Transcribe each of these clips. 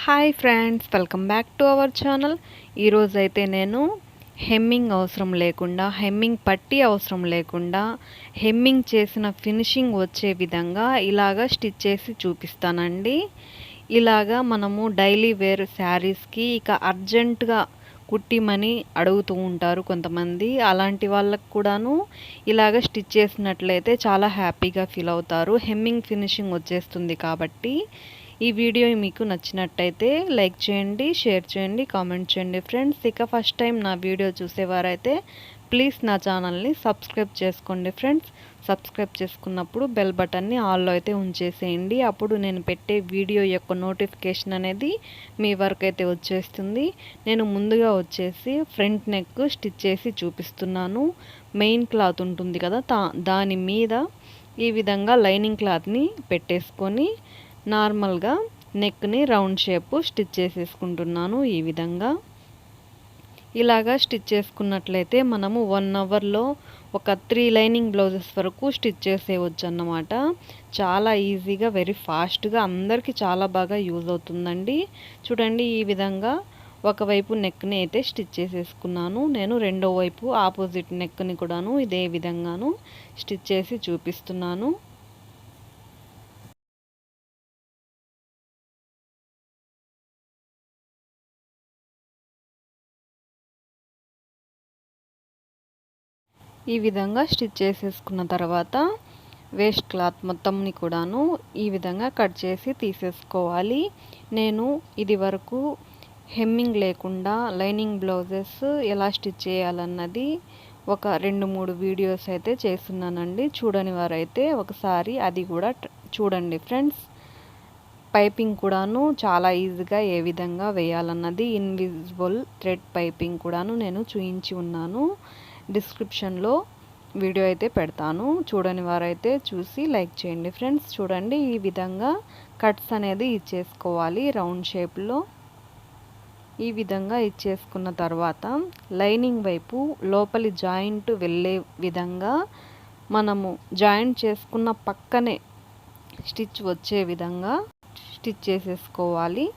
Hi friends, welcome back to our channel. ఈరోజైతే నేను hemming అవసరం లేకుండా, హెమ్మింగ్ పట్టీ అవసరం లేకుండా, హెమ్మింగ్ చేసిన ఫినిషింగ్ వచ్చే విధంగా ఇలాగా స్టిచ్ చేసి చూపిస్తానండి. ఇలాగా మనము డైలీ వేర్ శారీస్కి ఇక అర్జెంటుగా కుట్టిమని అడుగుతూ ఉంటారు కొంతమంది. అలాంటి వాళ్ళకు కూడాను ఇలాగ స్టిచ్ చేసినట్లయితే చాలా హ్యాపీగా ఫీల్ అవుతారు. హెమ్మింగ్ ఫినిషింగ్ వచ్చేస్తుంది కాబట్టి ఈ వీడియో మీకు నచ్చినట్టయితే లైక్ చేయండి, షేర్ చేయండి, కామెంట్ చేయండి ఫ్రెండ్స్. ఇక ఫస్ట్ టైం నా వీడియో చూసేవారైతే ప్లీజ్ నా ఛానల్ని సబ్స్క్రైబ్ చేసుకోండి ఫ్రెండ్స్. సబ్స్క్రైబ్ చేసుకున్నప్పుడు బెల్ బటన్ని ఆల్లో అయితే ఉంచేసేయండి. అప్పుడు నేను పెట్టే వీడియో యొక్క నోటిఫికేషన్ అనేది మీ వరకు అయితే వచ్చేస్తుంది. నేను ముందుగా వచ్చేసి ఫ్రంట్ నెక్ స్టిచ్ చేసి చూపిస్తున్నాను. మెయిన్ క్లాత్ ఉంటుంది కదా, దాని మీద ఈ విధంగా లైనింగ్ క్లాత్ని పెట్టేసుకొని నార్మల్గా నెక్ని రౌండ్ షేప్ స్టిచ్ చేసేసుకుంటున్నాను. ఈ విధంగా ఇలాగా స్టిచ్ చేసుకున్నట్లయితే మనము 1 అవర్లో ఒక 3 లైనింగ్ బ్లౌజెస్ వరకు స్టిచ్ చేసేయవచ్చు అన్నమాట. చాలా ఈజీగా, వెరీ ఫాస్ట్గా, అందరికీ చాలా బాగా యూజ్ అవుతుందండి. చూడండి, ఈ విధంగా ఒకవైపు నెక్ని అయితే స్టిచ్ చేసేసుకున్నాను. నేను రెండో వైపు ఆపోజిట్ నెక్ని కూడాను ఇదే విధంగాను స్టిచ్ చేసి చూపిస్తున్నాను. ఈ విధంగా స్టిచ్ చేసేసుకున్న తర్వాత వేస్ట్ క్లాత్ మొత్తంని కూడాను ఈ విధంగా కట్ చేసి తీసేసుకోవాలి. నేను ఇది వరకు హెమ్మింగ్ లేకుండా లైనింగ్ బ్లౌజెస్ ఎలా స్టిచ్ చేయాలన్నది ఒక 2-3 వీడియోస్ అయితే చేస్తున్నానండి. చూడని వారైతే ఒకసారి అది కూడా చూడండి ఫ్రెండ్స్. పైపింగ్ కూడాను చాలా ఈజీగా ఏ విధంగా వేయాలన్నది ఇన్విజిబుల్ థ్రెడ్ పైపింగ్ కూడాను నేను చూయించి ఉన్నాను. డిస్క్రిప్షన్లో వీడియో అయితే పెడతాను. చూడని వారైతే చూసి లైక్ చేయండి ఫ్రెండ్స్. చూడండి, ఈ విధంగా కట్స్ అనేది ఇచ్చేసుకోవాలి రౌండ్ షేప్లో. ఈ విధంగా ఇచ్చేసుకున్న తర్వాత లైనింగ్ వైపు లోపలి జాయింట్ వెళ్ళే విధంగా మనము జాయింట్ చేసుకున్న పక్కనే స్టిచ్ వచ్చే విధంగా స్టిచ్ చేసేసుకోవాలి.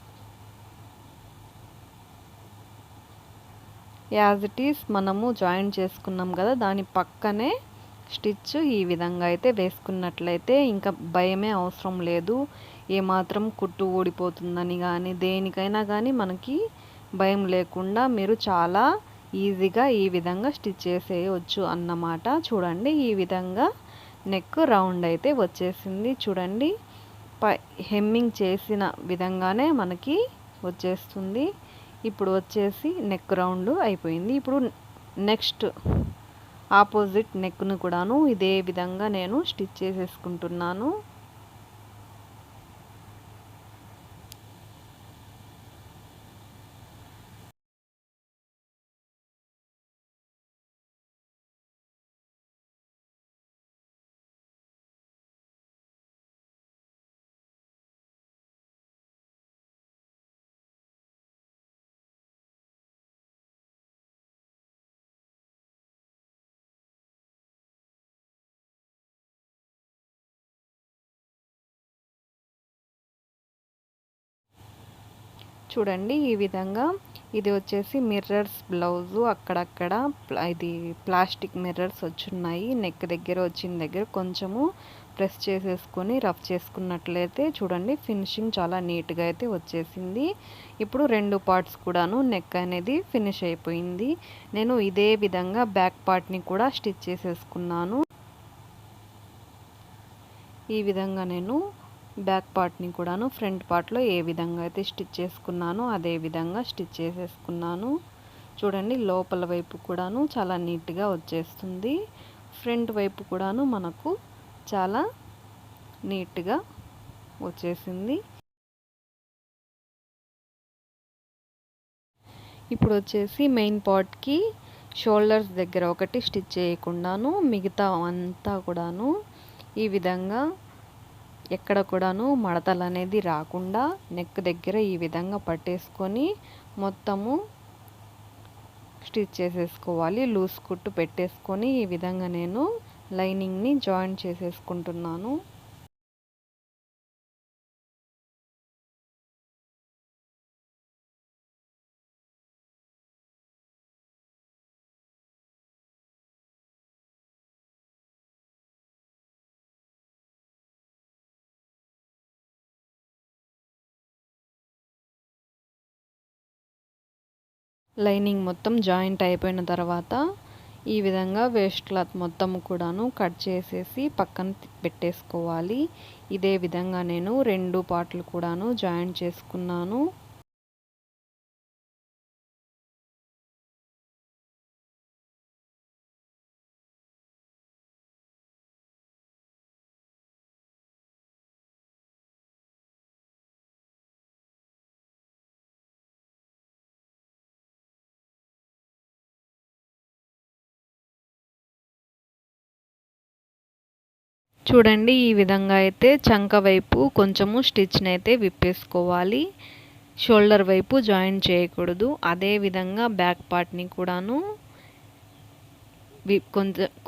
యాజ్ ఇట్ ఈస్ మనము జాయిన్ చేసుకున్నాం కదా, దాని పక్కనే స్టిచ్ ఈ విధంగా అయితే వేసుకున్నట్లయితే ఇంకా భయమే అవసరం లేదు. ఏమాత్రం కుట్టు ఊడిపోతుందని కానీ దేనికైనా కానీ మనకి భయం లేకుండా మీరు చాలా ఈజీగా ఈ విధంగా స్టిచ్ చేసేయవచ్చు అన్నమాట. చూడండి, ఈ విధంగా నెక్ రౌండ్ అయితే వచ్చేసింది. చూడండి, హెమ్మింగ్ చేసిన విధంగానే మనకి వచ్చేస్తుంది. ఇప్పుడు వచ్చేసి నెక్ రౌండ్ అయిపోయింది. ఇప్పుడు నెక్స్ట్ ఆపోజిట్ నెక్ను కూడాను ఇదే విధంగా నేను స్టిచ్ చేసేసుకుంటున్నాను. చూడండి, ఈ విధంగా ఇది వచ్చేసి మిర్రర్స్ బ్లౌజు. అక్కడక్కడ ఇది ప్లాస్టిక్ మిర్రర్స్ వచ్చున్నాయి. నెక్ దగ్గర వచ్చిన దగ్గర కొంచెము ప్రెస్ చేసేసుకొని రఫ్ చేసుకున్నట్లయితే చూడండి, ఫినిషింగ్ చాలా నీట్గా అయితే వచ్చేసింది. ఇప్పుడు 2 పార్ట్స్ కూడాను నెక్ అనేది ఫినిష్ అయిపోయింది. నేను ఇదే విధంగా బ్యాక్ పార్ట్ని కూడా స్టిచ్ చేసేసుకున్నాను. ఈ విధంగా నేను బ్యాక్ పార్ట్ని కూడాను ఫ్రంట్ పార్ట్లో ఏ విధంగా అయితే స్టిచ్ చేసుకున్నానో అదే విధంగా స్టిచ్ చేసేసుకున్నాను. చూడండి, లోపల వైపు కూడాను చాలా నీట్గా వచ్చేస్తుంది. ఫ్రంట్ వైపు కూడాను మనకు చాలా నీట్గా వచ్చేసింది. ఇప్పుడు వచ్చేసి మెయిన్ పార్ట్కి షోల్డర్స్ దగ్గర ఒకటి స్టిచ్ చేయకుండాను మిగతా అంతా కూడాను ఈ విధంగా ఎక్కడ కూడాను మడతలు అనేది రాకుండా నెక్ దగ్గర ఈ విధంగా పట్టేసుకొని మొత్తము స్టిచ్ చేసేసుకోవాలి. లూజ్ కుట్టు పెట్టేసుకొని ఈ విధంగా నేను లైనింగ్ని జాయిన్ చేసేసుకుంటున్నాను. లైనింగ్ మొత్తం జాయింట్ అయిపోయిన తర్వాత ఈ విధంగా వేస్ట్ క్లాత్ మొత్తం కూడాను కట్ చేసేసి పక్కన పెట్టేసుకోవాలి. ఇదే విధంగా నేను 2 పార్ట్లు కూడాను జాయింట్ చేసుకున్నాను. చూడండి, ఈ విధంగా అయితే చంక వైపు కొంచెము స్టిచ్ని అయితే విప్పేసుకోవాలి. షోల్డర్ వైపు జాయిన్ చేయకూడదు. అదే విధంగా బ్యాక్ పార్ట్ని కూడాను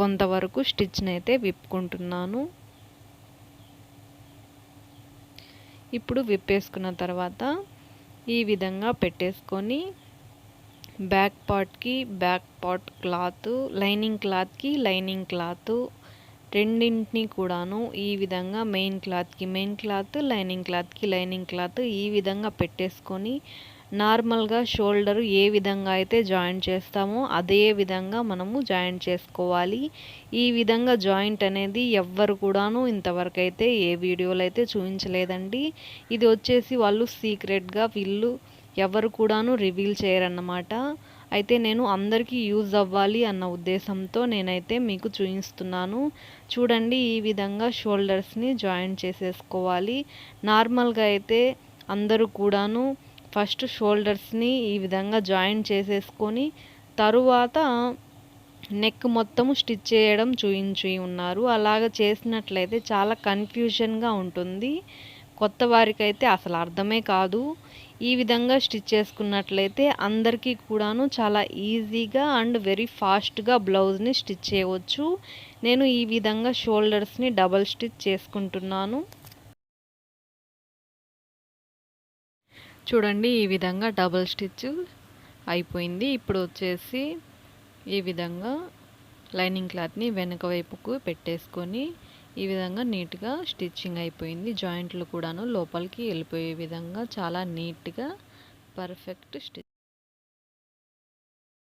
కొంతవరకు స్టిచ్ని అయితే విప్పుకుంటున్నాను. ఇప్పుడు విప్పేసుకున్న తర్వాత ఈ విధంగా పెట్టేసుకొని back part cloth, lining cloth రెండింటిని కూడాను ఈ విధంగా మెయిన్ క్లాత్, లైనింగ్ క్లాత్ ఈ విధంగా పెట్టేసుకొని నార్మల్గా షోల్డర్ ఏ విధంగా అయితే జాయింట్ చేస్తామో అదే విధంగా మనము జాయింట్ చేసుకోవాలి. ఈ విధంగా జాయింట్ అనేది ఎవ్వరు కూడాను ఇంతవరకు అయితే ఏ వీడియోలో అయితే చూపించలేదండి. ఇది వచ్చేసి వాళ్ళు సీక్రెట్గా వీళ్ళు ఎవరు కూడాను రివీల్ చేయరన్నమాట. అయితే నేను అందరికీ యూజ్ అవ్వాలి అన్న ఉద్దేశంతో నేనైతే మీకు చూపిస్తున్నాను. చూడండి, ఈ విధంగా షోల్డర్స్ని జాయింట్ చేసేసుకోవాలి. నార్మల్గా అయితే అందరూ కూడాను ఫస్ట్ షోల్డర్స్ని ఈ విధంగా జాయింట్ చేసేసుకొని తరువాత నెక్ మొత్తము స్టిచ్ చేయడం చూయించి ఉన్నారు. అలాగ చేసినట్లయితే చాలా కన్ఫ్యూజన్గా ఉంటుంది. కొత్త వారికైతే అసలు అర్థమే కాదు. ఈ విధంగా స్టిచ్ చేసుకున్నట్లయితే అందరికీ కూడాను చాలా ఈజీగా అండ్ వెరీ ఫాస్ట్గా బ్లౌజ్ని స్టిచ్ చేయవచ్చు. నేను ఈ విధంగా షోల్డర్స్ని డబల్ స్టిచ్ చేసుకుంటున్నాను. చూడండి, ఈ విధంగా డబల్ స్టిచ్ అయిపోయింది. ఇప్పుడు వచ్చేసి ఈ విధంగా లైనింగ్ క్లాత్ని వెనక వైపుకు పెట్టేసుకొని ఈ విధంగా నీట్గా స్టిచ్చింగ్ అయిపోయింది. జాయింట్లు కూడాను లోపలికి వెళ్ళిపోయే విధంగా చాలా నీట్గా పర్ఫెక్ట్ స్టిచ్